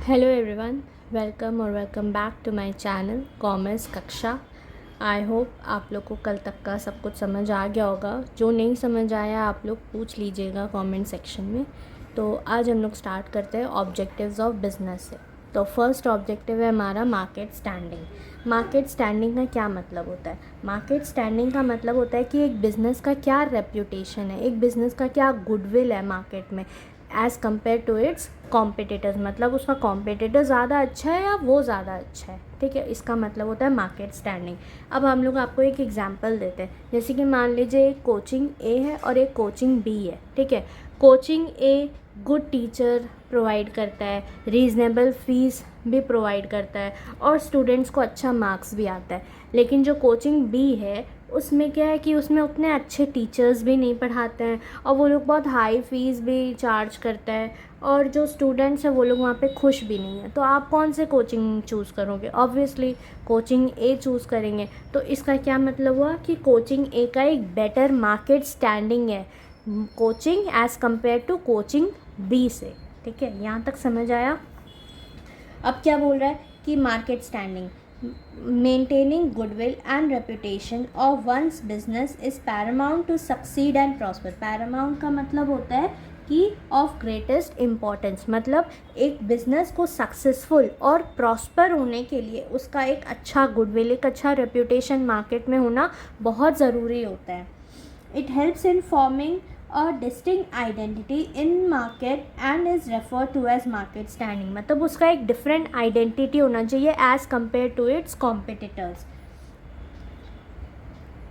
Hello everyone, welcome back to my channel commerce कक्षा। I hope आप लोग को कल तक का सब कुछ समझ आ गया होगा। जो नहीं समझ आया आप लोग पूछ लीजिएगा कमेंट सेक्शन में। तो आज हम लोग स्टार्ट करते हैं ऑब्जेक्टिव्स ऑफ बिजनेस से। तो फर्स्ट ऑब्जेक्टिव है हमारा मार्केट स्टैंडिंग। मार्केट स्टैंडिंग का क्या मतलब होता है? मार्केट स्टैंडिंग का मतलब होता है कि एक बिज़नेस का क्या रेप्यूटेशन है, एक बिज़नेस का क्या गुडविल है मार्केट में as compare to its competitors. मतलब उसका कॉम्पिटिटर ज़्यादा अच्छा है या वो ज़्यादा अच्छा है, ठीक है। इसका मतलब होता है मार्केट स्टैंडिंग। अब हम लोग आपको एक एग्जांपल देते हैं। जैसे कि मान लीजिए एक कोचिंग ए है और एक कोचिंग बी है, ठीक है। Coaching a good teacher provide करता है, रीज़नेबल फीस भी प्रोवाइड करता है और स्टूडेंट्स को अच्छा मार्क्स भी आता है। लेकिन जो कोचिंग बी है उसमें क्या है कि उसमें उतने अच्छे टीचर्स भी नहीं पढ़ाते हैं और वो लोग बहुत हाई फीस भी चार्ज करते हैं और जो स्टूडेंट्स हैं वो लोग वहाँ पे खुश भी नहीं है। तो आप कौन से कोचिंग चूज़ करोगे? ऑब्वियसली कोचिंग ए चूज़ करेंगे। तो इसका क्या मतलब हुआ कि कोचिंग ए का एक बेटर मार्केट स्टैंडिंग है coaching as compare to coaching B से, ठीक है। यहाँ तक समझ आया? अब क्या बोल रहा है कि market standing maintaining goodwill and reputation of one's business is paramount to succeed and prosper. Paramount का मतलब होता है कि ऑफ ग्रेटेस्ट इम्पॉर्टेंस, मतलब एक बिजनेस को सक्सेसफुल और प्रॉस्पर होने के लिए उसका एक अच्छा गुडविल, एक अच्छा रेपुटेशन मार्केट में होना बहुत ज़रूरी होता है। It helps in forming a distinct identity in market and is referred to as market standing। मतलब उसका एक डिफरेंट आइडेंटिटी होना चाहिए as compare to its competitors.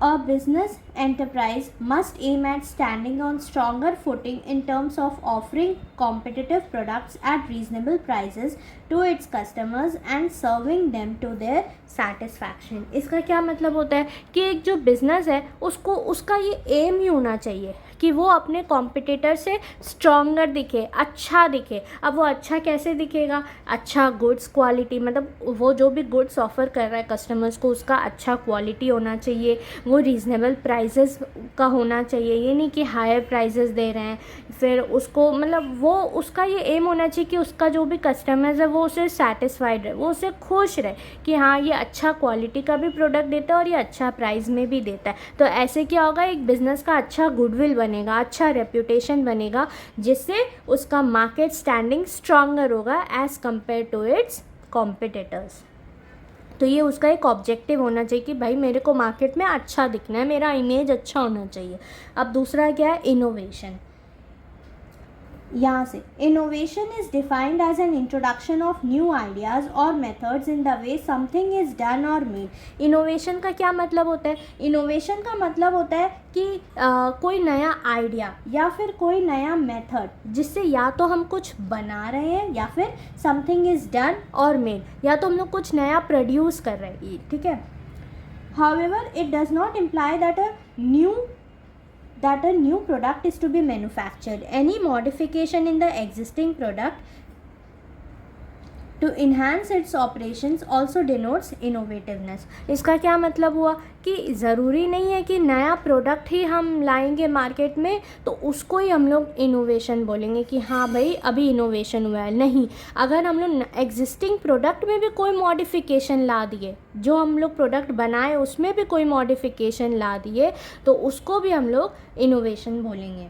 A business enterprise must aim at standing on stronger footing in terms of offering competitive products at reasonable prices to its customers and serving them to their satisfaction। इसका क्या मतलब होता है कि एक जो business है उसको उसका ये एम ही होना चाहिए कि वो अपने कॉम्पिटिटर से स्ट्रॉन्गर दिखे, अच्छा दिखे। अब वो अच्छा कैसे दिखेगा? अच्छा गुड्स क्वालिटी, मतलब वो जो भी गुड्स ऑफ़र कर रहा है कस्टमर्स को उसका अच्छा क्वालिटी होना चाहिए, वो रीज़नेबल प्राइसेस का होना चाहिए। ये नहीं कि हायर प्राइसेस दे रहे हैं। फिर उसको मतलब वो उसका ये एम होना चाहिए कि उसका जो भी कस्टमर्स है वो उससे सेटिस्फाइड रहे, वो उससे खुश रहे कि हाँ ये अच्छा क्वालिटी का भी प्रोडक्ट देता है और ये अच्छा प्राइस में भी देता है। तो ऐसे क्या होगा, एक बिज़नेस का अच्छा गुडविल बनेगा, अच्छा रेप्यूटेशन बनेगा, जिससे उसका मार्केट स्टैंडिंग स्ट्रॉन्गर होगा as compare to its competitors. तो ये उसका एक ऑब्जेक्टिव होना चाहिए कि भाई मेरे को मार्केट में अच्छा दिखना है, मेरा इमेज अच्छा होना चाहिए। अब दूसरा क्या है? इनोवेशन। यहाँ से innovation is defined as an introduction of new ideas और methods in the way something is done और मेड। इनोवेशन का क्या मतलब होता है? इनोवेशन का मतलब होता है कि कोई नया आइडिया या फिर कोई नया मेथड जिससे या तो हम कुछ बना रहे हैं या फिर समथिंग इज डन और मेड, या तो हम लोग कुछ नया प्रोड्यूस कर रहे हैं, ठीक है। However, it does not imply that a new product is to be manufactured. Any modification in the existing product to enhance its operations also denotes innovativeness। इसका क्या मतलब हुआ कि ज़रूरी नहीं है कि नया प्रोडक्ट ही हम लाएंगे मार्केट में तो उसको ही हम लोग इनोवेशन बोलेंगे कि हाँ भाई अभी इनोवेशन हुआ है। नहीं, अगर हम लोग एग्जिस्टिंग प्रोडक्ट में भी कोई मॉडिफिकेशन ला दिए, जो हम लोग प्रोडक्ट बनाए उसमें भी कोई मॉडिफिकेशन ला दिए, तो उसको भी हम लोग इनोवेशन बोलेंगे।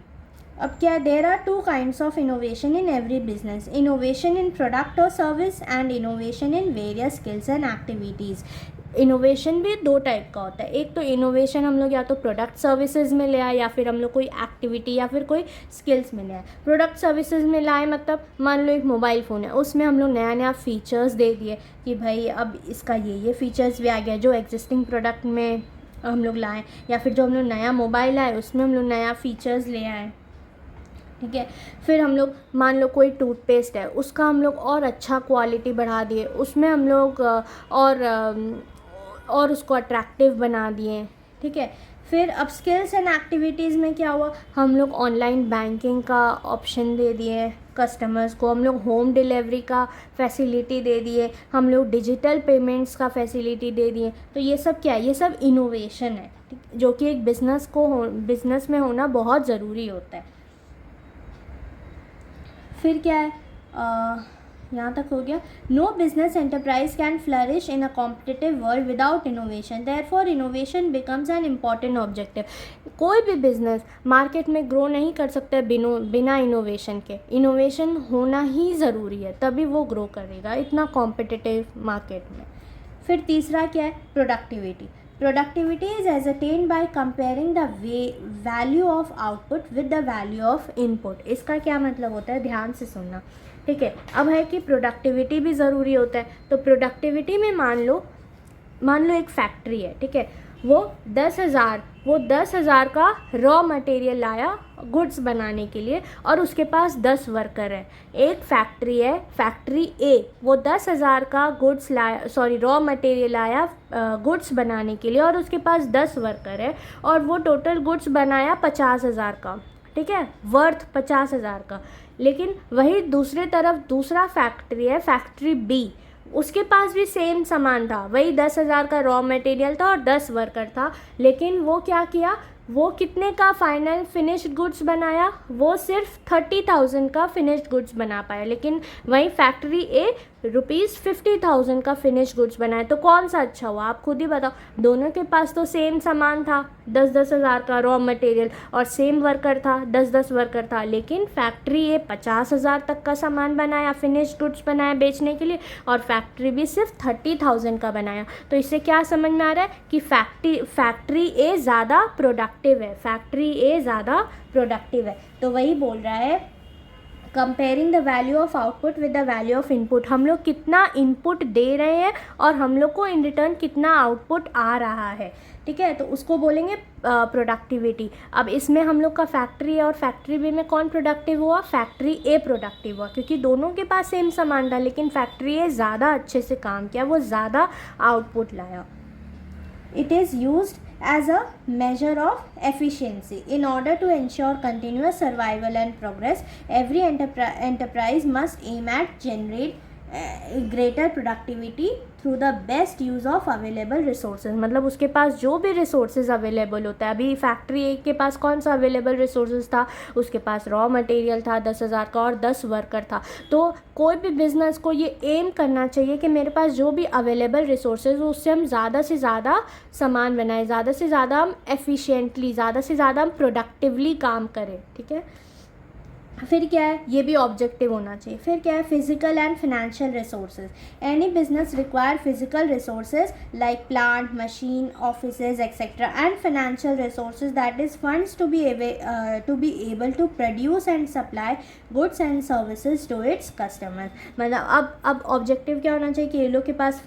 अब क्या, there are two kinds of innovation in every business, innovation in product और service and innovation in various skills and activities. Innovation भी दो टाइप का होता है। एक तो इनोवेशन हम लोग या तो प्रोडक्ट सर्विसेज में ले आए या फिर हम लोग कोई एक्टिविटी या फिर कोई स्किल्स में ले आए। प्रोडक्ट सर्विसेज में लाए मतलब मान लो एक मोबाइल फ़ोन है, उसमें हम लोग नया नया फीचर्स दे दिए कि भाई अब इसका ये फीचर्स भी आ गया जो एग्जिस्टिंग प्रोडक्ट में हम लोग लाएँ, या फिर जो हम लोग नया मोबाइल आए उसमें हम लोग नया फीचर्स ले आए, ठीक है। फिर हम लोग मान लो कोई टूथपेस्ट है, उसका हम लोग और अच्छा क्वालिटी बढ़ा दिए, उसमें हम लोग और उसको अट्रैक्टिव बना दिए, ठीक है। फिर अब स्किल्स एंड एक्टिविटीज़ में क्या हुआ, हम लोग ऑनलाइन बैंकिंग का ऑप्शन दे दिए कस्टमर्स को, हम लोग होम डिलीवरी का फैसिलिटी दे दिए, हम लोग डिजिटल पेमेंट्स का फैसिलिटी दे दिए। तो ये सब क्या है? ये सब इनोवेशन है, ठीक, जो कि एक बिज़नेस में होना बहुत ज़रूरी होता है। फिर क्या है, यहाँ तक हो गया. No business enterprise can flourish in a competitive world without innovation, therefore innovation becomes an important objective. कोई भी बिजनेस मार्केट में ग्रो नहीं कर सकता बिना इनोवेशन के. इनोवेशन होना ही ज़रूरी है, तभी वो ग्रो करेगा इतना कॉम्पिटिटिव मार्केट में. फिर तीसरा क्या है, productivity. Productivity is ascertained by comparing the value of output with the value of input. इसका क्या मतलब होता है, ध्यान से सुनना, ठीक है. अब है कि प्रोडक्टिविटी भी ज़रूरी होता है. तो प्रोडक्टिविटी में मान लो एक फैक्ट्री है, ठीक है. वो 10,000 का रॉ मटेरियल लाया गुड्स बनाने के लिए और उसके पास 10 वर्कर है. एक फैक्ट्री है, फैक्ट्री ए, वो 10,000 का रॉ मटेरियल लाया गुड्स बनाने के लिए और उसके पास 10 वर्कर है और वो टोटल गुड्स बनाया 50,000 का, ठीक है, वर्थ 50,000 का. लेकिन वही दूसरे तरफ दूसरा फैक्ट्री है, फैक्ट्री बी, उसके पास भी सेम सामान था, वही 10,000 का रॉ मटेरियल था और 10 वर्कर था. लेकिन वो क्या किया, वो कितने का फाइनल फिनिश्ड गुड्स बनाया, वो सिर्फ 30,000 का फिनिश्ड गुड्स बना पाया. लेकिन वही फैक्ट्री ए ₹50,000 का फिनिश गुड्स बनाए. तो कौन सा अच्छा हुआ, आप खुद ही बताओ. दोनों के पास तो सेम सामान था, 10,000 का रॉ मटेरियल और सेम वर्कर था, 10 वर्कर था. लेकिन फैक्ट्री ए 50,000 तक का सामान बनाया, फिनिश गुड्स बनाया बेचने के लिए, और फैक्ट्री बी सिर्फ 30,000 का बनाया. तो इससे क्या समझ में आ रहा है कि फैक्ट्री ए ज़्यादा प्रोडक्टिव है, फैक्ट्री ए ज़्यादा प्रोडक्टिव है. तो वही बोल रहा है, comparing the value of output with the value of input. हम लोग कितना इनपुट दे रहे हैं और हम लोग को इन रिटर्न कितना आउटपुट आ रहा है, ठीक है. तो उसको बोलेंगे प्रोडक्टिविटी. अब इसमें हम लोग का फैक्ट्री है और फैक्ट्री बी में कौन प्रोडक्टिव हुआ, फैक्ट्री ए प्रोडक्टिव हुआ, क्योंकि दोनों के पास सेम सामान था. लेकिन फैक्ट्री ए ज़्यादा अच्छे से काम किया, वो ज़्यादा आउटपुट लाया. It is used as a measure of efficiency. In order to ensure continuous survival and progress, every enterprise must aim at generate greater productivity through the best use of available resources. मतलब उसके पास जो भी resources available होता है. अभी factory एक के पास कौन सा अवेलेबल resources था, उसके पास रॉ मटेरियल था 10,000 का और 10 वर्कर था. तो कोई भी बिजनेस को ये एम करना चाहिए कि मेरे पास जो भी अवेलेबल रिसोर्सेज हो उससे हम ज़्यादा से ज़्यादा सामान बनाएं, ज़्यादा से ज़्यादा हम एफिशिएंटली, ज़्यादा से ज़्यादा हम प्रोडक्टिवली काम करें, ठीक है. फिर क्या है, ये भी ऑब्जेक्टिव होना चाहिए. फिर क्या है, physical and financial resources. Any business require physical resources like plant, machine, offices etcetera, and financial resources that is funds to be able to produce and supply goods and services to its customers. मतलब अब objective क्या होना चाहिए कि ये लोग के पास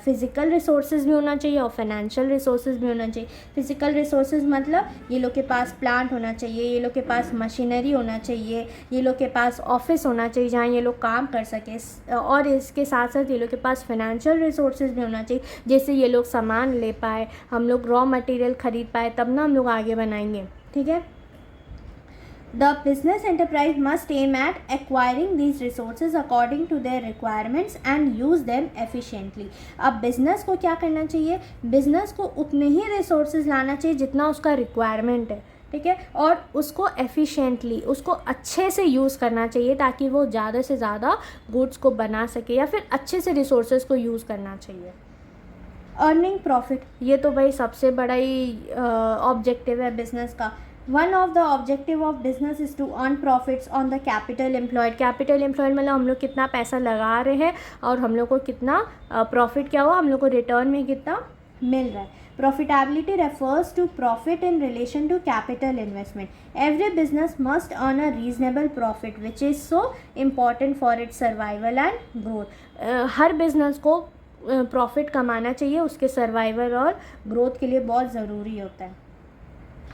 physical resources भी होना चाहिए और फाइनेंशियल रिसोर्सेज भी होना चाहिए. फिजिकल रिसोर्सेज मतलब ये लोग के पास प्लांट होना चाहिए, ये लोग के पास मशीनरी होना चाहिए, ये लोग के पास ऑफिस होना चाहिए जहाँ ये लोग काम कर सके, और इसके साथ साथ ये लोग के पास फाइनेंशियल रिसोर्सेज भी होना चाहिए, जैसे ये लोग सामान ले पाए, हम लोग रॉ मटेरियल ख़रीद पाए, तब ना हम लोग आगे बनाएंगे, ठीक है. The business enterprise must aim at acquiring these resources according to their requirements and use them efficiently. अब बिजनेस को क्या करना चाहिए, बिजनेस को उतने ही रिसोर्सेज लाना चाहिए जितना उसका रिक्वायरमेंट है, ठीक है, और उसको एफिशिएंटली, उसको अच्छे से यूज़ करना चाहिए ताकि वो ज़्यादा से ज़्यादा गुड्स को बना सके, या फिर अच्छे से रिसोर्सेज को यूज़ करना चाहिए. अर्निंग प्रॉफिट, ये तो भाई सबसे बड़ा ही ऑब्जेक्टिव है बिजनेस का. One of the objective of business is to earn profits on the capital employed. Capital employed मतलब हम लोग कितना पैसा लगा रहे हैं और हम लोग को कितना प्रॉफिट क्या हुआ, हम लोग को रिटर्न में कितना मिल रहा है. Profitability refers to profit in relation to capital investment. Every business must earn a reasonable profit, which is so important for its survival and growth. Her business को प्रॉफिट कमाना चाहिए, उसके सर्वाइवल और ग्रोथ के लिए बहुत ज़रूरी होता है.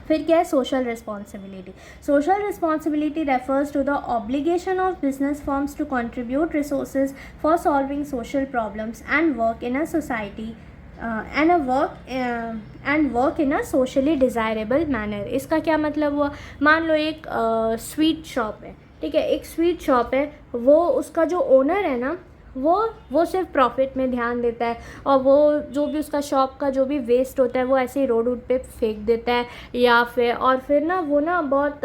फिर क्या है, social responsibility. Social responsibility refers to the obligation of business firms to contribute resources for solving social problems and work in a society and work in a socially desirable manner. इसका क्या मतलब हुआ, मान लो एक स्वीट शॉप है, ठीक है, एक स्वीट शॉप है, वो उसका जो ओनर है ना, वो सिर्फ प्रॉफिट में ध्यान देता है, और वो जो भी उसका शॉप का जो भी वेस्ट होता है वो ऐसे ही रोड वोड पे फेंक देता है, या फिर ना वो ना बहुत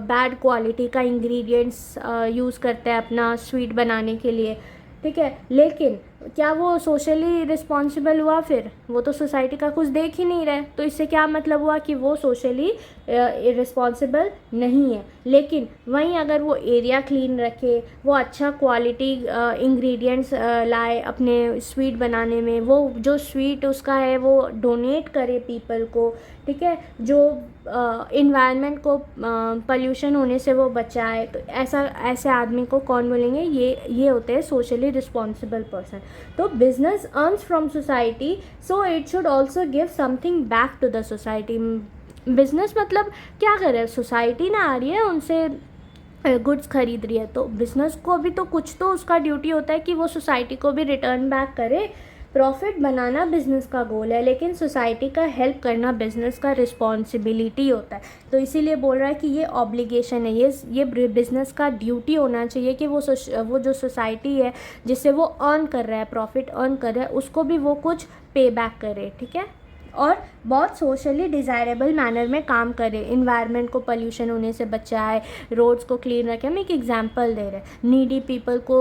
बैड क्वालिटी का इंग्रेडिएंट्स यूज़ करता है अपना स्वीट बनाने के लिए, ठीक है। लेकिन क्या वो सोशली रिस्पॉन्सिबल हुआ? फिर वो तो सोसाइटी का कुछ देख ही नहीं रहा है, तो इससे क्या मतलब हुआ कि वो सोशली रिस्पॉन्सिबल नहीं है। लेकिन वहीं अगर वो एरिया क्लीन रखे, वो अच्छा क्वालिटी इंग्रेडिएंट्स लाए अपने स्वीट बनाने में, वो जो स्वीट उसका है वो डोनेट करे पीपल को, ठीक है, जो इन्वायरमेंट को पॉल्यूशन होने से वो बचाए, तो ऐसे आदमी को कौन बोलेंगे? ये होते हैं सोशली रिस्पॉन्सिबल पर्सन। तो business earns from society, so it should also give something back to the society. Business मतलब क्या करे? सोसाइटी ना आ रही है उनसे गुड्स खरीद रही है, तो बिज़नेस को भी तो कुछ तो उसका ड्यूटी होता है कि वो सोसाइटी को भी रिटर्न बैक करे। प्रॉफिट बनाना बिज़नेस का गोल है, लेकिन सोसाइटी का हेल्प करना बिज़नेस का रिस्पॉन्सिबिलिटी होता है। तो इसीलिए बोल रहा है कि ये ऑब्लिगेशन है, ये बिज़नेस का ड्यूटी होना चाहिए कि वो जो सोसाइटी है जिससे वो अर्न कर रहा है, प्रॉफिट अर्न कर रहा है, उसको भी वो कुछ पे बैक करे, ठीक है, और बहुत सोशली डिज़ायरेबल मैनर में काम करे, इन्वायरमेंट को पोल्यूशन होने से बचाए, रोड्स को क्लीन रखे। हम एक एग्जांपल दे रहे हैं, नीडी पीपल को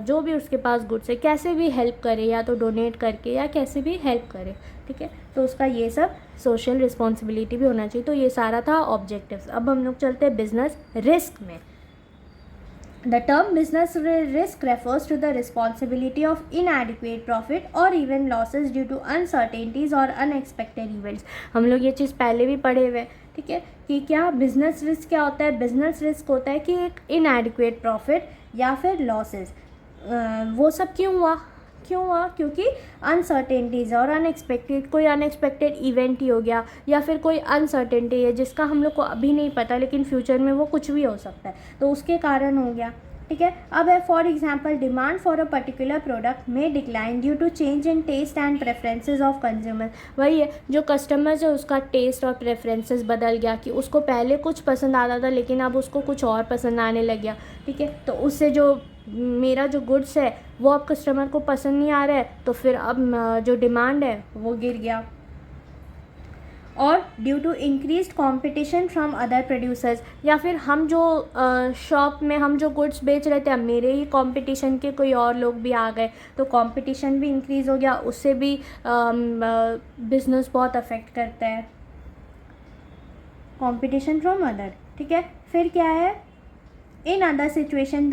जो भी उसके पास गुड्स है कैसे भी हेल्प करे, या तो डोनेट करके या कैसे भी हेल्प करे, ठीक है। तो उसका ये सब सोशल रिस्पॉन्सिबिलिटी भी होना चाहिए। तो ये सारा था ऑब्जेक्टिव्स। अब हम लोग चलते हैं बिजनेस रिस्क में। The term business risk refers to the responsibility of inadequate profit or even losses due to uncertainties or unexpected events। हम लोग ये चीज़ पहले भी पढ़े हुए, ठीक है, कि क्या बिजनेस रिस्क क्या होता है? बिजनेस रिस्क होता है कि एक इनएडिक्वेट प्रॉफिट या फिर लॉसेस। वो सब क्यों हुआ? क्योंकि अनसर्टेनिटीज़ और कोई अनएक्सपेक्टेड इवेंट ही हो गया, या फिर कोई अनसर्टेनिटी है जिसका हम लोग को अभी नहीं पता लेकिन फ्यूचर में वो कुछ भी हो सकता है, तो उसके कारण हो गया, ठीक है। अब है for example, demand for a particular product में decline due to change in taste and preferences of consumer. वही है, जो कस्टमर्स है उसका टेस्ट और प्रेफरेंसेस बदल गया, कि उसको पहले कुछ पसंद आता था लेकिन अब उसको कुछ और पसंद आने लग गया, ठीक है। तो उससे जो मेरा जो गुड्स है वो अब कस्टमर को पसंद नहीं आ रहा है, तो फिर अब जो डिमांड है वो गिर गया। और due to increased competition from other producers, या फिर हम जो शॉप में हम जो गुड्स बेच रहे थे, अब मेरे ही कंपटीशन के कोई और लोग भी आ गए, तो कंपटीशन भी इंक्रीज़ हो गया, उससे भी बिजनेस बहुत अफेक्ट करता है, कंपटीशन फ्रॉम अदर, ठीक है। फिर क्या है? In other situation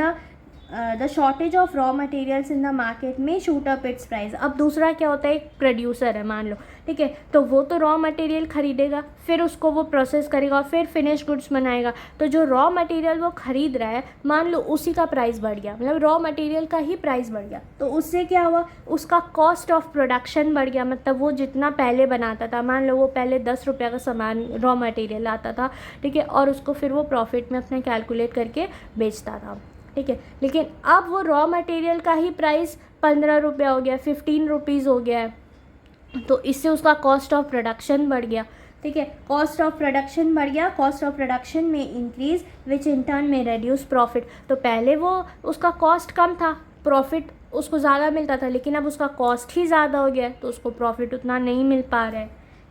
the shortage of raw materials in the market में शूट अप इट्स प्राइस। अब दूसरा क्या होता है? एक प्रोड्यूसर है मान लो, ठीक है, तो वो तो रॉ मटेरियल खरीदेगा, फिर उसको वो प्रोसेस करेगा और फिर फिनिश गुड्स बनाएगा। तो जो रॉ मटेरियल वो खरीद रहा है, मान लो उसी का प्राइस बढ़ गया, मतलब रॉ मटेरियल का ही प्राइस बढ़ गया, तो उससे क्या हुआ? उसका कॉस्ट ऑफ प्रोडक्शन बढ़ गया। मतलब वो जितना पहले बनाता था, मान लो वो पहले 10 रुपये का सामान रॉ मटेरियल आता था, ठीक है, और उसको फिर वो प्रॉफिट में अपने कैलकुलेट करके बेचता था, ठीक है। लेकिन अब वो रॉ मटेरियल का ही प्राइस 15 रुपये हो गया, 15 रुपीज़ हो गया है, तो इससे उसका कॉस्ट ऑफ प्रोडक्शन बढ़ गया, ठीक है। कॉस्ट ऑफ प्रोडक्शन बढ़ गया, कॉस्ट ऑफ प्रोडक्शन में इंक्रीज विच इन टर्न में रेड्यूस प्रॉफिट। तो पहले वो उसका कॉस्ट कम था, प्रॉफिट उसको ज़्यादा मिलता था, लेकिन अब उसका कॉस्ट ही ज़्यादा हो गया, तो उसको प्रॉफिट उतना नहीं मिल पा रहा है।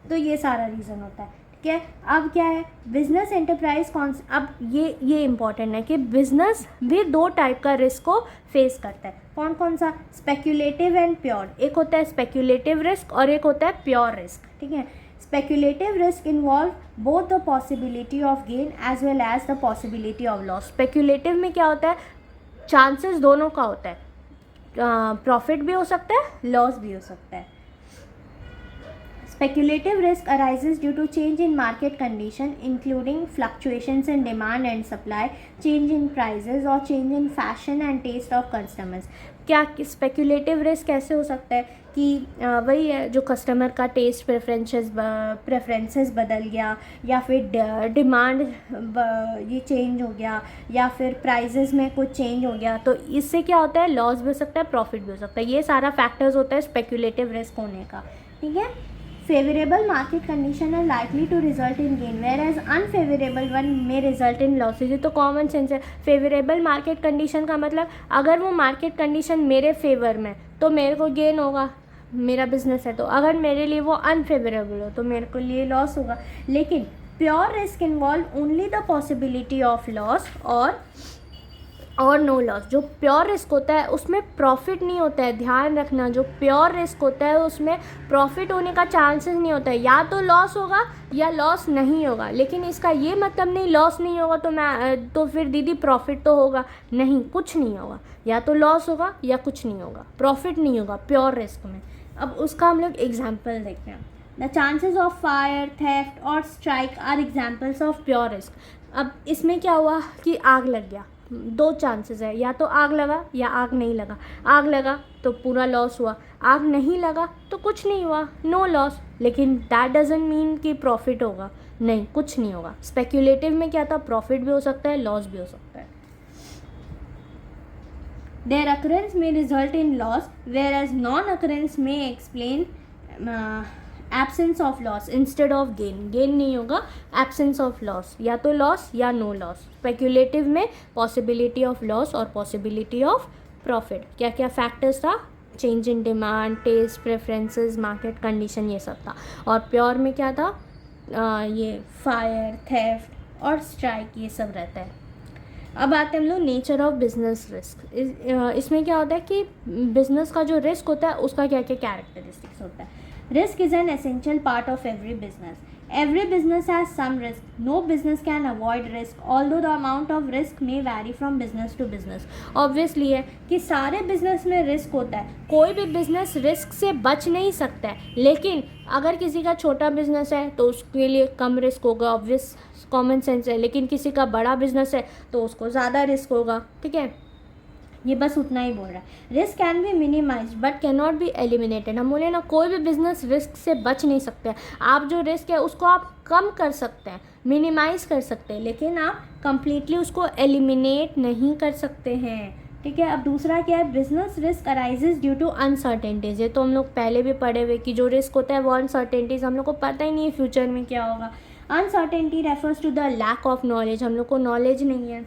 तो ये सारा रीज़न होता है, ठीक है। अब क्या है? बिजनेस एंटरप्राइज अब ये इम्पॉर्टेंट है कि बिजनेस भी 2 टाइप का रिस्क को फेस करता है। कौन सा? Speculative and pure. एक होता है स्पेक्यूलेटिव रिस्क और एक होता है प्योर रिस्क, ठीक है। Speculative risk involve both the possibility of gain as well as the possibility of loss. Speculative में क्या होता है? चांसेस दोनों का होता है, प्रॉफिट भी हो सकता है, लॉस भी हो सकता है। Speculative risk arises due to change in market condition, including fluctuations in demand and supply, change in prices और change in fashion and taste of customers। क्या स्पेक्यूलेटिव रिस्क कैसे हो सकता है? कि वही है, जो कस्टमर का टेस्ट प्रेफरेंसेस बदल गया, या फिर डिमांड ये चेंज हो गया, या फिर प्राइजेस में कुछ चेंज हो गया, तो इससे क्या होता है? लॉस भी हो सकता है, प्रॉफिट भी हो सकता है। ये सारा फैक्टर्स होता है स्पेक्यूलेटिव रिस्क होने का, ठीक है। Favourable market condition are likely to result in gain whereas unfavourable one में रिजल्ट इन लॉसेज। ये तो कॉमन सेंस है। फेवरेबल मार्केट कंडीशन का मतलब अगर वो मार्केट कंडीशन मेरे फेवर में तो मेरे को गेन होगा, मेरा बिजनेस है तो। अगर मेरे लिए वो अनफेवरेबल हो तो मेरे को लिए लॉस होगा। लेकिन pure risk involve only the possibility of loss और नो लॉस। जो प्योर रिस्क होता है उसमें प्रॉफिट नहीं होता है, ध्यान रखना। जो प्योर रिस्क होता है उसमें प्रॉफिट होने का चांसेस नहीं होता है, या तो लॉस होगा या लॉस नहीं होगा। लेकिन इसका ये मतलब नहीं लॉस नहीं होगा तो फिर दीदी प्रॉफिट तो होगा, नहीं, कुछ नहीं होगा। या तो लॉस होगा या कुछ नहीं होगा, प्रॉफिट नहीं होगा प्योर रिस्क में। अब उसका हम लोग एग्जाम्पल देखते हैं। The chances of fire, theft और strike are examples of pure risk. अब इसमें क्या हुआ कि आग लग गया, दो चांसेस है, या तो आग लगा या आग नहीं लगा। आग लगा तो पूरा लॉस हुआ, आग नहीं लगा तो कुछ नहीं हुआ, नो लॉस। लेकिन दैट डजंट मीन कि प्रॉफिट होगा, नहीं, कुछ नहीं होगा। स्पेक्यूलेटिव में क्या था, प्रॉफिट भी हो सकता है, लॉस भी हो सकता है। Their occurrence may result in loss, whereas non-occurrence may explain absence of loss instead of gain. Gain नहीं होगा, absence of loss, या तो loss या no loss. Speculative में possibility of loss और possibility of profit. क्या क्या factors था, change in demand, taste, preferences, market condition, ये सब था। और pure में क्या था, ये fire, theft और strike, ये सब रहता है। अब आते हैं हम लोग नेचर ऑफ बिजनेस रिस्क। इसमें क्या होता है कि बिजनेस का जो रिस्क होता है उसका क्या क्या कैरेक्टरिस्टिक्स होता है। Risk is an essential part of every business. Every business has some risk, no business can avoid risk, although the amount of risk may vary from business to business. Obviously है कि सारे business में risk होता है, कोई भी business risk से बच नहीं सकता है। लेकिन अगर किसी का छोटा बिजनेस है तो उसके लिए कम रिस्क होगा, ऑब्वियस कॉमन सेंस है। लेकिन किसी का बड़ा बिजनेस है तो उसको ज़्यादा रिस्क होगा, ठीक है। ये बस उतना ही बोल रहा है। Risk can be minimize but can not be eliminated. हम बोले ना, कोई भी बिजनेस रिस्क से बच नहीं सकते। आप जो रिस्क है उसको आप कम कर सकते हैं, मिनिमाइज कर सकते हैं, लेकिन आप कंप्लीटली उसको एलिमिनेट नहीं कर सकते हैं, ठीक है। अब दूसरा क्या है, business risk arises due to uncertainties. ये तो हम लोग पहले भी पढ़े हुए कि जो रिस्क होता है वो अनसर्टेनिटीज, हम लोग को पता ही नहीं है फ्यूचर में क्या होगा। Uncertainty refers to the lack of knowledge, हम लोग को नॉलेज नहीं है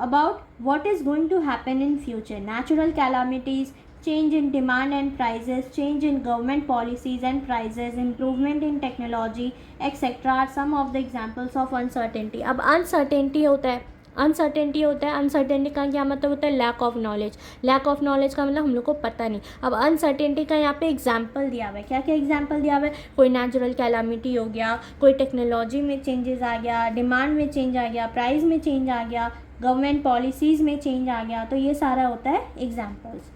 about what is going to happen in future. Natural calamities, change in demand and prices, change in government policies and prices, improvement in technology, etc. are some of the examples of uncertainty. अब uncertainty होता है, uncertainty का क्या मतलब होता है, lack of knowledge. Lack of knowledge का मतलब हम लोग को पता नहीं। अब अनसर्टेनिटी का यहाँ पे एग्जाम्पल दिया हुआ है, क्या क्या एग्जाम्पल दिया हुआ है, कोई नेचुरल कैलामिटी हो गया, कोई टेक्नोलॉजी में चेंजेस आ गया, डिमांड में चेंज आ गया, प्राइस में चेंज आ गया, गवर्नमेंट पॉलिसीज़ में चेंज आ गया। तो ये सारा होता है examples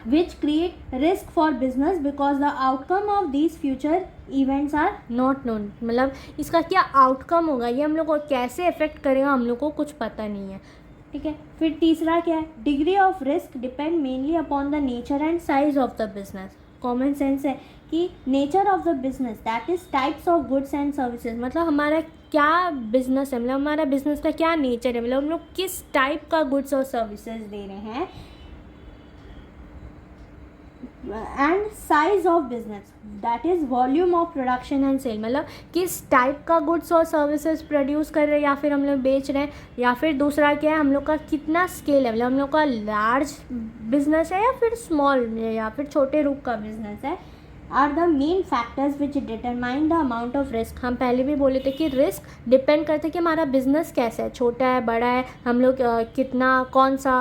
which create risk for business because the outcome of these future events are not known। मतलब इसका क्या आउटकम होगा, ये हम लोग को कैसे इफेक्ट करेगा, हम लोग को कुछ पता नहीं है, ठीक है। फिर तीसरा क्या है, degree of risk depend mainly upon the nature and size of the business. Common sense है कि nature of the business that is types of goods and services. मतलब हमारा क्या बिजनेस है, मतलब हमारा बिजनेस का क्या नेचर है, मतलब हम लोग किस टाइप का गुड्स और सर्विसेज दे रहे हैं। And size of business that is volume of production and sale. मतलब किस टाइप का गुड्स और सर्विसेज प्रोड्यूस कर रहे हैं या फिर हम लोग बेच रहे हैं, या फिर दूसरा क्या है, हम लोग का कितना स्केल है, मतलब हम लोग का लार्ज बिजनेस है या फिर स्मॉल या फिर छोटे रूप का बिजनेस है। Are the main factors which determine the amount of risk. हम पहले भी बोले थे कि रिस्क डिपेंड करते हैं कि हमारा बिजनेस कैसा है, छोटा है बड़ा है, हम लोग कितना कौन सा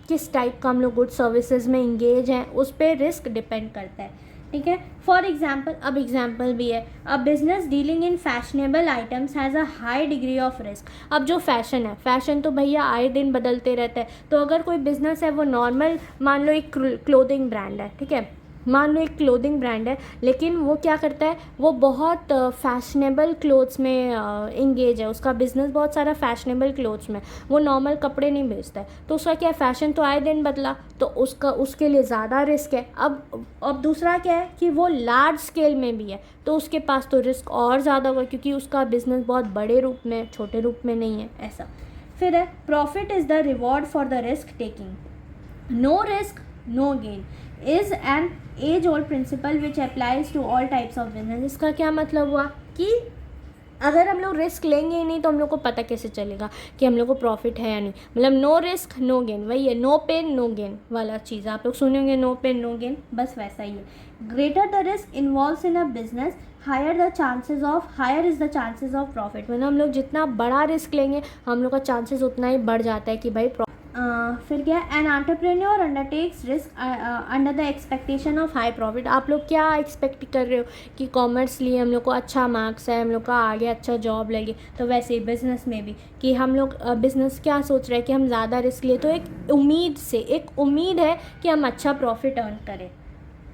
किस टाइप का हम लोग गुड सर्विसेज में इंगेज हैं, उस पर रिस्क डिपेंड करता है, ठीक है। फॉर एग्जाम्पल, अब एग्जाम्पल भी है, a business dealing in fashionable items has a high degree of risk. अब जो फैशन है, फैशन तो भैया आए दिन बदलते रहता है। तो अगर कोई बिजनेस है वो नॉर्मल, मान लो एक क्लोथिंग ब्रांड है, ठीक है, मान लो एक क्लोथिंग ब्रांड है, लेकिन वो क्या करता है, वो बहुत फैशनेबल क्लोथ्स में इंगेज है, उसका बिज़नेस बहुत सारा फैशनेबल क्लोथ्स में, वो नॉर्मल कपड़े नहीं बेचता है। तो उसका क्या है, फैशन तो आए दिन बदला, तो उसके लिए ज़्यादा रिस्क है। अब दूसरा क्या है कि वो लार्ज स्केल में भी है, तो उसके पास तो रिस्क और ज़्यादा होगा, क्योंकि उसका बिज़नेस बहुत बड़े रूप में, छोटे रूप में नहीं है, ऐसा। फिर है profit is the reward for the risk taking. No risk no gain is an age old principle which applies to all types of business. इसका क्या मतलब हुआ कि अगर हम लोग रिस्क लेंगे ही नहीं तो हम लोग को पता कैसे चलेगा कि हम लोग को प्रॉफिट है या नहीं. मतलब नो रिस्क नो गेन, वही है नो पेन नो गेन वाला चीज़. आप लोग सुनेंगे नो पेन नो गेन, बस वैसा ही है. Greater the risk involves in a business higher is the chances of profit. मतलब हम लोग जितना बड़ा रिस्क लेंगे हम लोग का चांसेस उतना ही बढ़ जाता है कि भाई फिर क्या, an entrepreneur undertakes risk under the expectation of high profit. आप लोग क्या एक्सपेक्ट कर रहे हो कि कॉमर्स लिए हम लोग को अच्छा मार्क्स है, हम लोग का आगे अच्छा जॉब लगे. तो वैसे ही बिज़नेस में भी कि हम लोग बिज़नेस क्या सोच रहे हैं कि हम ज़्यादा रिस्क लिए तो एक उम्मीद है कि हम अच्छा प्रॉफिट अर्न करें.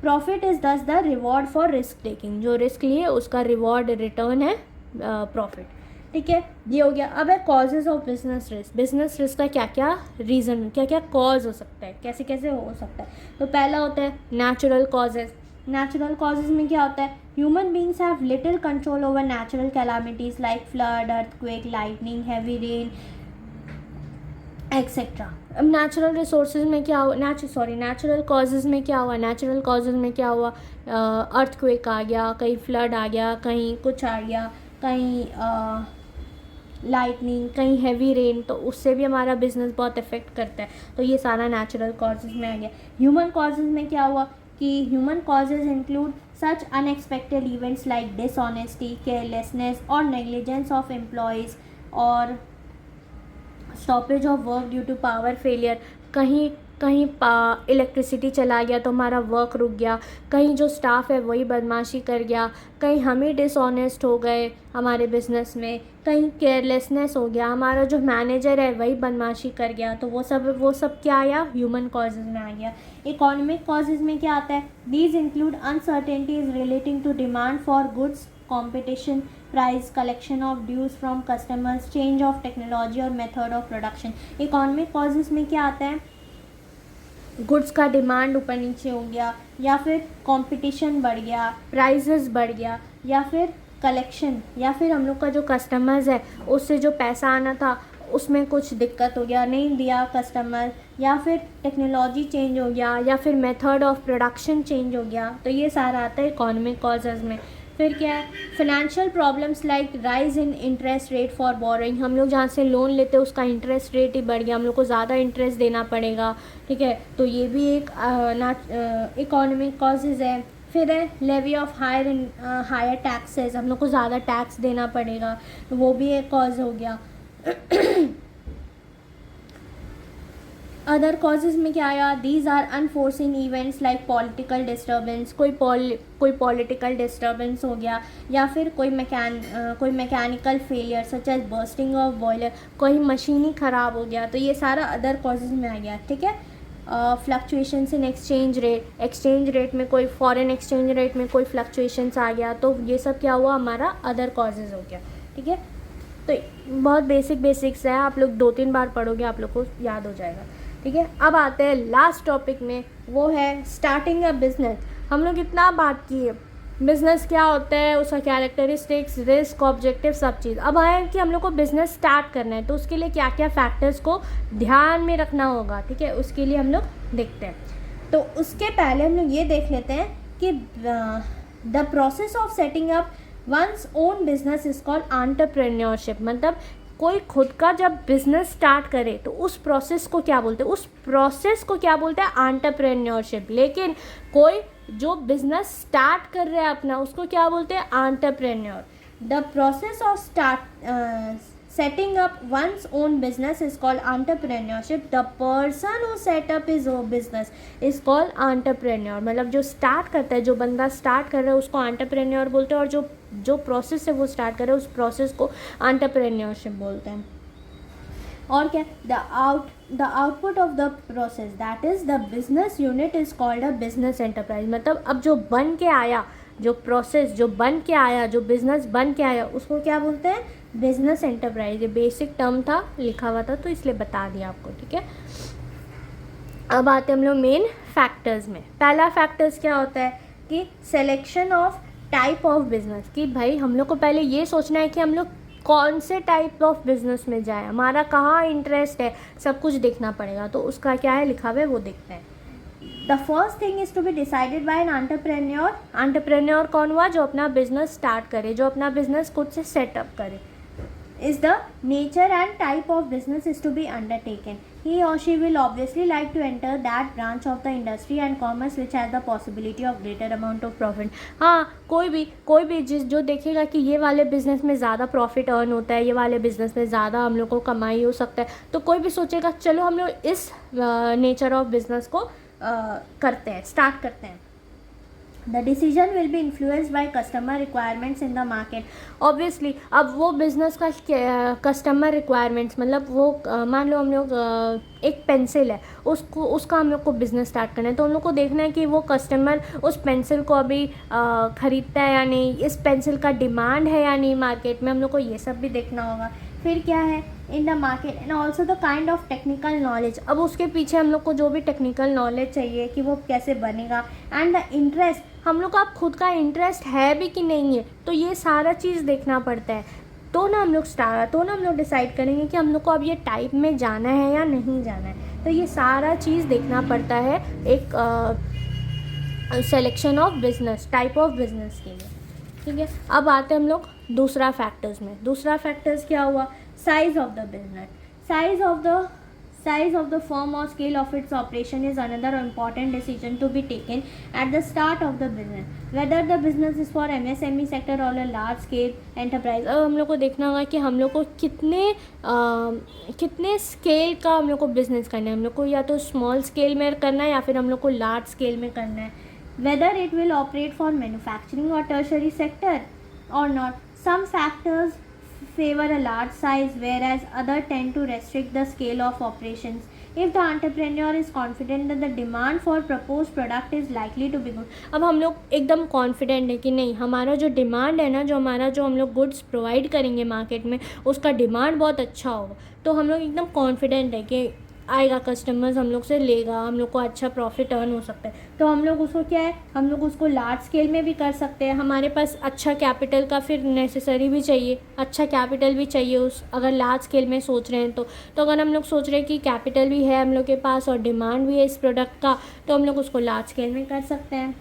प्रॉफिट इज़ दस the reward for risk taking. जो रिस्क लिए उसका रिवॉर्ड रिटर्न है प्रॉफिट. ठीक है, ये हो गया. अब है causes of business risk. Business risk का क्या क्या रीज़न, क्या क्या कॉज हो सकता है, कैसे कैसे हो सकता है. तो पहला होता है नेचुरल कॉजेज़. नेचुरल कॉजेज़ में क्या होता है, human beings have little control over natural calamities like flood, earthquake, lightning, heavy rain etcetera. अब नेचुरल रिसोर्सेज में क्या हुआ, नेचुरल कॉजेज़ में क्या हुआ, नेचुरल कॉजेज़ में क्या हुआ, अर्थक्वेक आ गया, कहीं फ्लड आ गया, कहीं कुछ आ गया, कहीं लाइटनिंग, कहीं हैवी रेन, तो उससे भी हमारा बिजनेस बहुत इफेक्ट करता है. तो ये सारा नेचुरल कॉजेज़ में आ गया. ह्यूमन कॉजेज़ में क्या हुआ कि human causes include such unexpected events like dishonesty, carelessness और नेग्लिजेंस ऑफ एम्प्लॉयज़ और stoppage of work due to power failure. कहीं कहीं इलेक्ट्रिसिटी चला गया तो हमारा वर्क रुक गया, कहीं जो स्टाफ है वही बदमाशी कर गया, कहीं हम ही डिसऑनेस्ट हो गए हमारे बिज़नेस में, कहीं केयरलेसनेस हो गया, हमारा जो मैनेजर है वही बदमाशी कर गया. तो वो सब क्या आया, ह्यूमन कॉजेज़ में आ गया. इकोनॉमिक कॉजेज़ में क्या आता है, these include uncertainties relating to demand for goods, competition, price, collection of dues from customers, change of technology और method of production. Economic causes में क्या आता है, गुड्स का डिमांड ऊपर नीचे हो गया, या फिर कंपटीशन बढ़ गया, प्राइसेस बढ़ गया, या फिर कलेक्शन, या फिर हम लोग का जो कस्टमर्स है उससे जो पैसा आना था उसमें कुछ दिक्कत हो गया, नहीं दिया कस्टमर, या फिर टेक्नोलॉजी चेंज हो गया, या फिर मेथड ऑफ प्रोडक्शन चेंज हो गया. तो ये सारा आता है इकोनॉमिक कॉजेज़ में. फिर क्या है, financial problems like rise in interest rate for borrowing. हम लोग जहाँ से लोन लेते हैं उसका इंटरेस्ट रेट ही बढ़ गया, हम लोग को ज़्यादा इंटरेस्ट देना पड़ेगा. ठीक है, तो ये भी एक इकोनॉमिक कॉजेज़ है. फिर है लेवी ऑफ हायर टैक्सेस, हम लोग को ज़्यादा टैक्स देना पड़ेगा, तो वो भी एक कॉज हो गया. अदर कॉजेज़ में क्या आया, these are unforeseen events like political disturbance. कोई पॉलिटिकल डिस्टर्बेंस हो गया, या फिर कोई mechanical failure such as bursting of boiler, कोई मशीन ही ख़राब हो गया. तो ये सारा अदर कॉजेज़ में आ गया. ठीक है, फ्लक्चुएशंस इन एक्सचेंज रेट में कोई फॉरेन एक्सचेंज रेट में कोई फ्लक्चुएशंस आ गया, तो ये सब क्या हुआ, हमारा अदर कॉजेज़ हो गया. ठीक है, तो बहुत बेसिक्स है, आप लोग 2-3 बार पढ़ोगे आप लोग को याद हो जाएगा. ठीक है, अब आते हैं लास्ट टॉपिक में, वो है स्टार्टिंग अ बिज़नेस. हम लोग इतना बात किए बिज़नेस क्या होता है, उसका कैरेक्टरिस्टिक्स, रिस्क, ऑब्जेक्टिव, सब चीज़. अब आए कि हम लोग को बिज़नेस स्टार्ट करना है तो उसके लिए क्या क्या फैक्टर्स को ध्यान में रखना होगा. ठीक है, उसके लिए हम लोग देखते हैं. तो उसके पहले हम लोग ये देख लेते हैं कि the process of setting up one's own business is called entrepreneurship. मतलब कोई खुद का जब बिज़नेस स्टार्ट करे तो उस प्रोसेस को क्या बोलते हैं, एंटरप्रेन्योरशिप. लेकिन कोई जो बिज़नेस स्टार्ट कर रहा है अपना, उसको क्या बोलते हैं, entrepreneur. The process of setting up one's own business is called entrepreneurship. The person who set up his own business is called entrepreneur. मतलब जो स्टार्ट करता है, जो बंदा स्टार्ट कर रहा है उसको एंटरप्रेन्योर बोलते हैं, और जो प्रोसेस है वो स्टार्ट कर रहा है उस प्रोसेस को एंटरप्रेन्योरशिप बोलते हैं. और क्या, the output of the process that is the business unit is called a business enterprise. मतलब अब जो बन के आया, जो बिज़नेस बन के आया उसको क्या बोलते हैं, बिजनेस एंटरप्राइज. ये बेसिक टर्म था, लिखा हुआ था तो इसलिए बता दिया आपको. ठीक है, अब आते हैं हम लोग मेन फैक्टर्स में. पहला फैक्टर्स क्या होता है कि selection of type of business. कि भाई हम लोग को पहले ये सोचना है कि हम लोग कौन से टाइप ऑफ बिजनेस में जाए, हमारा कहाँ इंटरेस्ट है, सब कुछ देखना पड़ेगा. तो उसका क्या है लिखा हुआ है वो देखते हैं. The first thing is to be decided by an entrepreneur. Entrepreneur कौन हुआ? जो अपना बिजनेस स्टार्ट करे, जो अपना बिजनेस खुद से सेटअप करे. Is the nature and type of business is to be undertaken. He or she will obviously like to enter that branch of the industry and commerce which has the possibility of greater amount of profit. हाँ, कोई भी जिस जो देखेगा कि ये वाले business में ज़्यादा प्रॉफिट अर्न होता है, ये वाले बिज़नेस में ज़्यादा हम लोग को कमाई हो सकता है, तो कोई भी सोचेगा चलो हम लोग इस नेचर ऑफ बिज़नेस को करते हैं, स्टार्ट करते हैं. The decision will be influenced by customer requirements in the market. Obviously अब वो बिज़नेस का कस्टमर रिक्वायरमेंट्स, मतलब वो मान लो हम लोग एक पेंसिल है, उसका हम लोग को बिज़नेस स्टार्ट करना है, तो हम लोग को देखना है कि वो कस्टमर उस पेंसिल को अभी ख़रीदता है या नहीं, इस पेंसिल का डिमांड है या नहीं मार्केट में, हम लोग को ये सब भी देखना होगा. फिर क्या है in the market and also the kind of technical knowledge. अब उसके पीछे हम लोग को जो भी टेक्निकल नॉलेज चाहिए कि वो कैसे बनेगा, एंड द इंटरेस्ट, हम लोग का खुद का इंटरेस्ट है भी कि नहीं है, तो ये सारा चीज़ देखना पड़ता है. तो ना हम लोग डिसाइड करेंगे कि हम लोग को अब ये टाइप में जाना है या नहीं जाना है. तो ये सारा चीज़ देखना पड़ता है एक selection of business, type of business के लिए. ठीक है, अब आते हैं हम लोग दूसरा फैक्टर्स में. दूसरा फैक्टर्स क्या हुआ? Size of the business. Size of the firm or scale of its operation is another important decision to be taken at the start of the business. Whether the business is for MSME sector or a large scale enterprise. अब हम लोग को देखना होगा कि हम लोग को कितने स्केल का हम लोग को बिजनेस करना है. हम लोग को या तो स्मॉल स्केल में करना है या फिर हम लोग को लार्ज स्केल में करना है. Whether it will operate for manufacturing or tertiary sector or not. Some factors favor a large size whereas others tend to restrict the scale of operations. If the entrepreneur is confident that the demand for proposed product is likely to be good. अब हम लोग एकदम confident है कि नहीं, हमारा जो demand है ना, जो हम लोग गुड्स प्रोवाइड करेंगे मार्केट में, उसका डिमांड बहुत अच्छा होगा, तो हम लोग एकदम कॉन्फिडेंट है कि आएगा कस्टमर्स, हम लोग से लेगा, हम लोग को अच्छा प्रॉफिट अर्न हो सकता है. तो हम लोग उसको क्या है, हम लोग उसको लार्ज स्केल में भी कर सकते हैं. हमारे पास अच्छा कैपिटल का फिर नेसेसरी भी चाहिए, अच्छा कैपिटल भी चाहिए उस, अगर लार्ज स्केल में सोच रहे हैं तो अगर हम लोग सोच रहे हैं कि कैपिटल भी है हम लोग के पास और डिमांड भी है इस प्रोडक्ट का, तो हम लोग उसको लार्ज स्केल में कर सकते हैं.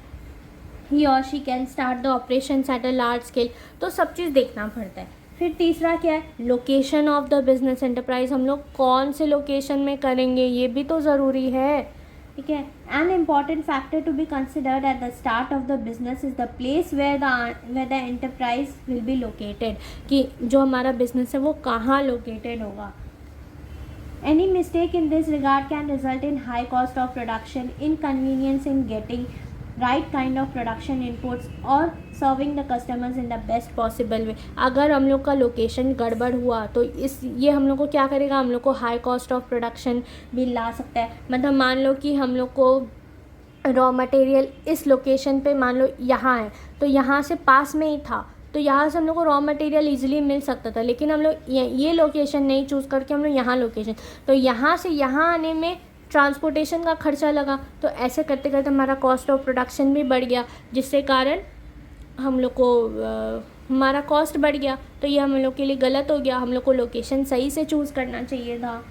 He or she can start the operations at a large scale. तो सब चीज़ देखना पड़ता है. फिर तीसरा क्या है? Location of the business enterprise. हम लोग कौन से लोकेशन में करेंगे ये भी तो ज़रूरी है. ठीक है. An important factor to be considered at the start of the business is the place where the enterprise will be located. कि जो हमारा बिजनेस है वो कहाँ लोकेटेड होगा. Any mistake in this regard can result in high cost of production, inconvenience in getting right kind of production inputs or serving the customers in the best possible way. अगर हम लोग का location गड़बड़ हुआ तो ये हम लोग को क्या करेगा, हम लोग को हाई कॉस्ट ऑफ प्रोडक्शन भी ला सकता है. मतलब मान लो कि हम लोग को रॉ मटेरियल इस लोकेशन पे मान लो यहाँ है, तो यहाँ से पास में ही था, तो यहाँ से हम लोग को रॉ मटेरियल ईजिली मिल सकता था, लेकिन हम लोग ये लोकेशन नहीं चूज़ करके हम लोग यहाँ लोकेशन, तो यहाँ से यहाँ आने में ट्रांसपोर्टेशन का खर्चा लगा, तो ऐसे करते करते हमारा कॉस्ट ऑफ प्रोडक्शन भी बढ़ गया, जिससे कारण हम लोग को हमारा कॉस्ट बढ़ गया. तो ये हम लोग के लिए गलत हो गया. हम लोग को लोकेशन सही से चूज़ करना चाहिए था.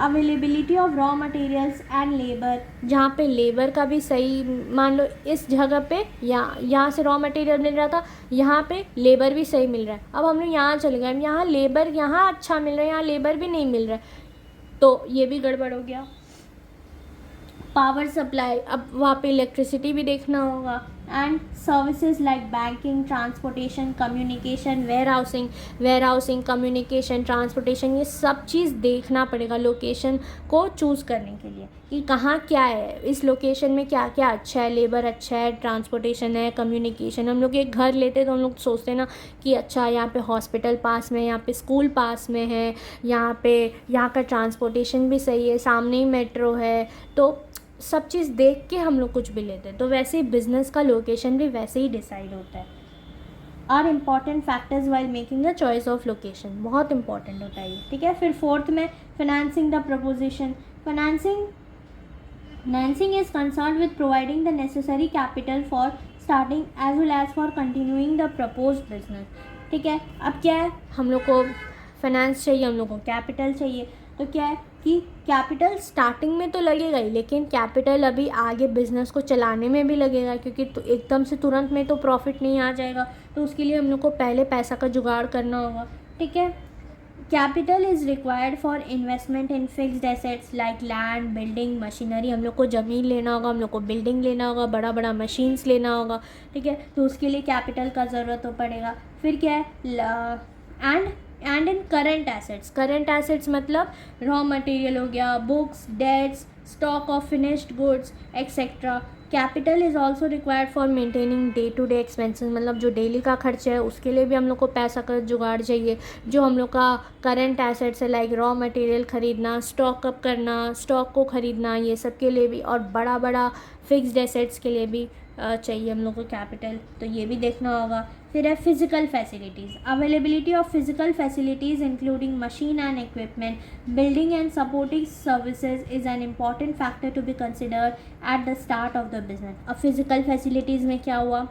Availability of raw materials and labour. जहाँ पे लेबर का भी सही, मान लो इस जगह पे यहाँ से रॉ मटेरियल मिल रहा था, यहाँ पे लेबर भी सही मिल रहा है. अब हम लोग यहाँ चले गए, यहाँ लेबर यहाँ अच्छा मिल रहा है, यहाँ लेबर भी नहीं मिल रहा है, तो ये भी गड़बड़ हो गया. Power supply. अब वहाँ पे इलेक्ट्रिसिटी भी देखना होगा. And services like banking, transportation, communication, warehousing, communication, transportation, ये सब चीज़ देखना पड़ेगा लोकेशन को चूज़ करने के लिए कि कहाँ क्या है, इस लोकेशन में क्या क्या अच्छा है. लेबर अच्छा है, ट्रांसपोर्टेशन है, कम्युनिकेशन. हम लोग एक घर लेते तो हम लोग सोचते हैं ना कि अच्छा यहाँ पे हॉस्पिटल पास में, यहाँ पे स्कूल पास में है, यहाँ का ट्रांसपोर्टेशन भी सही है, सामने ही मेट्रो है, तो सब चीज़ देख के हम लोग कुछ भी लेते हैं. तो वैसे ही बिज़नेस का लोकेशन भी वैसे ही डिसाइड होता है. Are important factors while making the choice of location. बहुत इंपॉर्टेंट होता है ये. ठीक है. फिर फोर्थ में financing the proposition. Financing is concern with providing the necessary capital for starting as well as for continuing the propose business. ठीक है. अब क्या है, हम लोग को फाइनेंस चाहिए, हम लोग को कैपिटल चाहिए. तो क्या है कि कैपिटल स्टार्टिंग में तो लगेगा ही, लेकिन कैपिटल अभी आगे बिजनेस को चलाने में भी लगेगा, क्योंकि तो एकदम से तुरंत में तो प्रॉफिट नहीं आ जाएगा, तो उसके लिए हम लोग को पहले पैसा का जुगाड़ करना होगा, ठीक है। Capital is required for investment in fixed assets like land, building, machinery. हम लोग को ज़मीन लेना होगा, हम लोग को बिल्डिंग लेना होगा, बड़ा बड़ा मशीन्स लेना होगा, ठीक है, तो उसके लिए कैपिटल का ज़रूरत तो पड़ेगा। फिर क्या है, एंड इन करंट एसेट्स मतलब रॉ मटेरियल हो गया, books, debts, stock of finished goods etcetera. Capital is also required for maintaining day to day expenses, मतलब जो डेली का खर्चा है उसके लिए भी हम लोग को पैसा का जुगाड़ चाहिए। जो हम लोग का करंट एसेट्स है लाइक रॉ मटेरियल ख़रीदना, स्टॉक अप करना, स्टॉक को ख़रीदना, ये सब के लिए भी, और बड़ा बड़ा फिक्स्ड एसेट्स के लिए भी चाहिए हम लोग को कैपिटल, तो ये भी देखना होगा। फिर है physical facilities, availability of physical facilities including machine and equipment, building and supporting services is an important factor to be considered at the start of the business. अब फिजिकल फैसिलिटीज़ में क्या हुआ,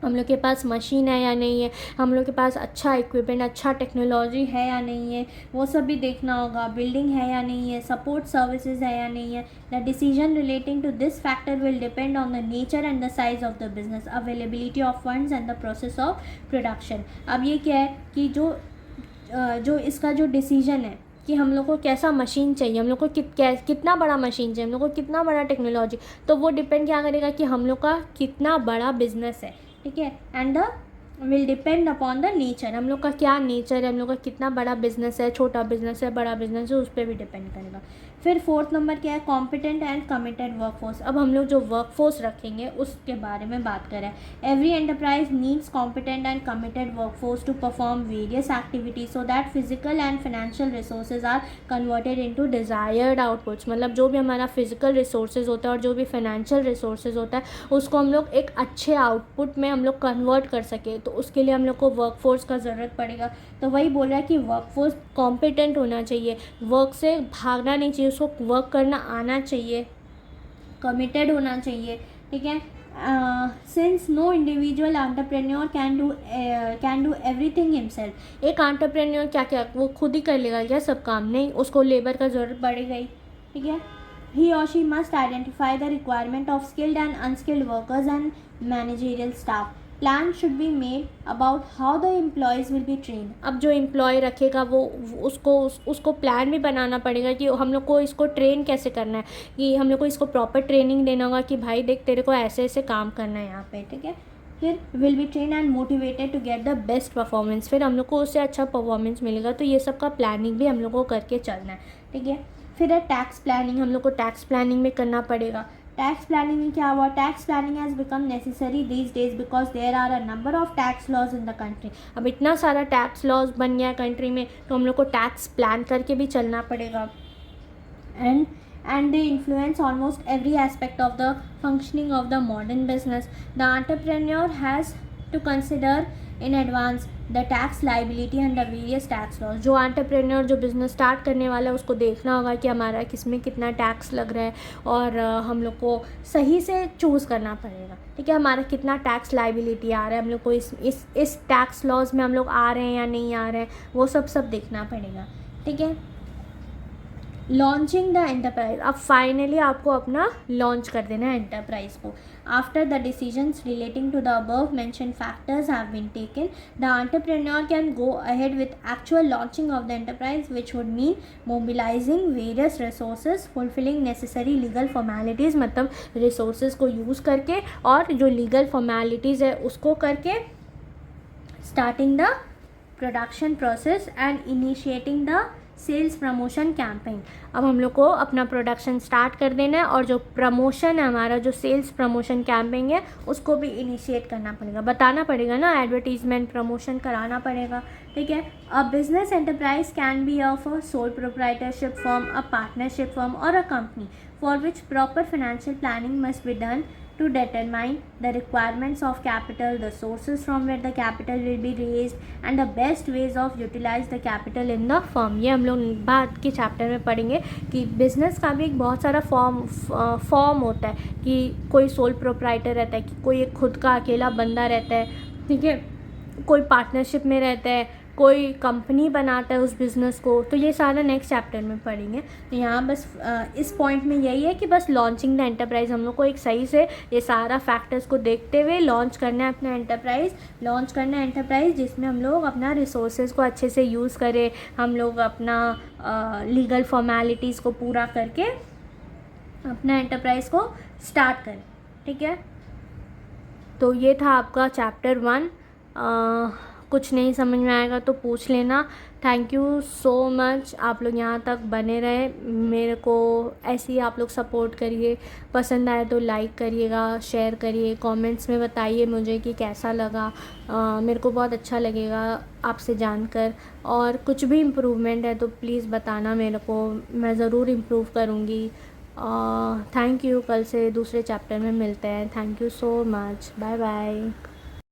हम लोग के पास मशीन है या नहीं है, हम लोग के पास अच्छा इक्विपमेंट, अच्छा टेक्नोलॉजी है या नहीं है, वो सब भी देखना होगा। बिल्डिंग है या नहीं है, सपोर्ट सर्विसेज है या नहीं है। The decision relating to this factor will depend on the nature and the size of the business, availability of funds and the process of production. अब ये क्या है कि जो इसका जो डिसीजन है कि हम लोग को कैसा मशीन चाहिए, हम लोग को कितना बड़ा मशीन चाहिए, हम लोग को कितना बड़ा टेक्नोलॉजी, तो वो डिपेंड क्या करेगा कि हम लोग का कितना बड़ा बिजनेस है, ठीक है। And the will depend upon the nature, हम लोग का क्या नेचर है, हम लोग का कितना बड़ा बिजनेस है, छोटा बिजनेस है, बड़ा बिजनेस है, उस पर भी डिपेंड करेगा। फिर फोर्थ नंबर क्या है, कॉम्पिटेंट एंड कमिटेड वर्कफोर्स। अब हम लोग जो वर्कफोर्स रखेंगे उसके बारे में बात करें। Every enterprise needs competent and committed workforce to perform various activities so that physical and financial resources are converted into desired outputs. मतलब जो भी हमारा फिजिकल रिसोर्सेज होता है और जो भी फाइनेंशियल रिसोर्सेज होता है उसको हम लोग एक अच्छे आउटपुट में हम लोग कन्वर्ट कर सके, तो उसके लिए हम लोग को वर्कफोर्स का ज़रूरत पड़ेगा। तो वही बोल रहा है कि वर्कफोर्स कॉम्पिटेंट होना चाहिए, वर्क से भागना नहीं चाहिए, उसको वर्क करना आना चाहिए, कमिटेड होना चाहिए, ठीक है। Since no individual entrepreneur can do everything himself. एक एंटरप्रेन्योर क्या क्या वो खुद ही कर लेगा क्या सब काम? नहीं, उसको लेबर का ज़रूरत पड़ेगा ही, ठीक है। He or she must identify the requirement of skilled and unskilled workers and managerial staff. Plan should be made about how the employees will be trained. अब जो एम्प्लॉय रखेगा वो उसको प्लान भी बनाना पड़ेगा कि हम लोग को इसको ट्रेन कैसे करना है, कि हम लोग को इसको प्रॉपर ट्रेनिंग देना होगा कि भाई देख तेरे को ऐसे ऐसे काम करना है यहाँ पे, ठीक है। फिर will be train and motivated to get the best performance, फिर हम लोग को उससे अच्छा परफॉर्मेंस मिलेगा, तो ये सब का प्लानिंग भी हम लोग को करके चलना है, ठीक है। फिर है टैक्स प्लानिंग, हम लोग को टैक्स प्लानिंग भी करना पड़ेगा। टैक्स प्लानिंग में क्या हुआ, tax planning has become necessary these days because there are a number of tax laws in the country. अब इतना सारा टैक्स लॉज बन गया कंट्री में, तो हम लोग को टैक्स प्लान करके भी चलना पड़ेगा। And they influence almost every aspect of the functioning of the modern business. The entrepreneur has to consider in advance the tax liability and the various tax laws. जो एंटरप्रेन्योर जो business start करने वाला है उसको देखना होगा कि हमारा किस में कितना टैक्स लग रहा है, और हम लोग को सही से चूज़ करना पड़ेगा, ठीक है। हमारा कितना टैक्स लाइबिलिटी आ रहा है, हम लोग को इस टैक्स लॉज में हम लोग आ रहे हैं या नहीं आ रहे हैं, वो सब देखना पड़ेगा, ठीक है। लॉन्चिंग द एंटरप्राइज, अब फाइनली आपको अपना लॉन्च कर देना है एंटरप्राइज को। After the decisions relating to the above mention factors have been taken, the entrepreneur can go ahead with actual launching of the enterprise which would mean mobilizing various resources, fulfilling necessary legal formalities, मतलब resources को use करके और जो legal formalities है उसको करके, starting the production process and initiating the sales promotion campaign. अब हम लोग को अपना प्रोडक्शन स्टार्ट कर देना है, और जो प्रमोशन है हमारा, जो सेल्स प्रमोशन कैंपेन है उसको भी इनिशिएट करना पड़ेगा, बताना पड़ेगा ना, एडवर्टीजमेंट प्रमोशन कराना पड़ेगा, ठीक है। A business enterprise can be of a sole proprietorship firm, a partnership firm और a company for which proper financial planning must be done to determine the requirements of capital, the sources from where the capital will be raised and the best ways of utilize the capital in the firm। ये हम लोग बाद के chapter में पढ़ेंगे कि business का भी एक बहुत सारा फॉर्म होता है, कि कोई सोल प्रोप्राइटर रहता है, कि कोई एक खुद का अकेला बंदा रहता है, ठीक है, कोई पार्टनरशिप में रहता है, कोई कंपनी बनाता है उस बिज़नेस को, तो ये सारा नेक्स्ट चैप्टर में पढ़ेंगे। तो यहाँ बस इस पॉइंट में यही है कि बस लॉन्चिंग द एंटरप्राइज़, हम लोग को एक सही से ये सारा फैक्टर्स को देखते हुए लॉन्च करना है अपना एंटरप्राइज़ जिसमें हम लोग अपना रिसोर्सेज को अच्छे से यूज़ करें, हम लोग अपना लीगल फॉर्मेलिटीज़ को पूरा करके अपना एंटरप्राइज़ को स्टार्ट करें। ठीक है, तो ये था आपका चैप्टर 1। कुछ नहीं समझ में आएगा तो पूछ लेना। थैंक यू सो मच, आप लोग यहाँ तक बने रहे, मेरे को ऐसे ही आप लोग सपोर्ट करिए। पसंद आए तो लाइक करिएगा, शेयर करिए, कमेंट्स में बताइए मुझे कि कैसा लगा। मेरे को बहुत अच्छा लगेगा आपसे जानकर, और कुछ भी इम्प्रूवमेंट है तो प्लीज़ बताना मेरे को, मैं ज़रूर इम्प्रूव करूँगी। थैंक यू, कल से दूसरे चैप्टर में मिलते हैं। Thank you so much, bye bye.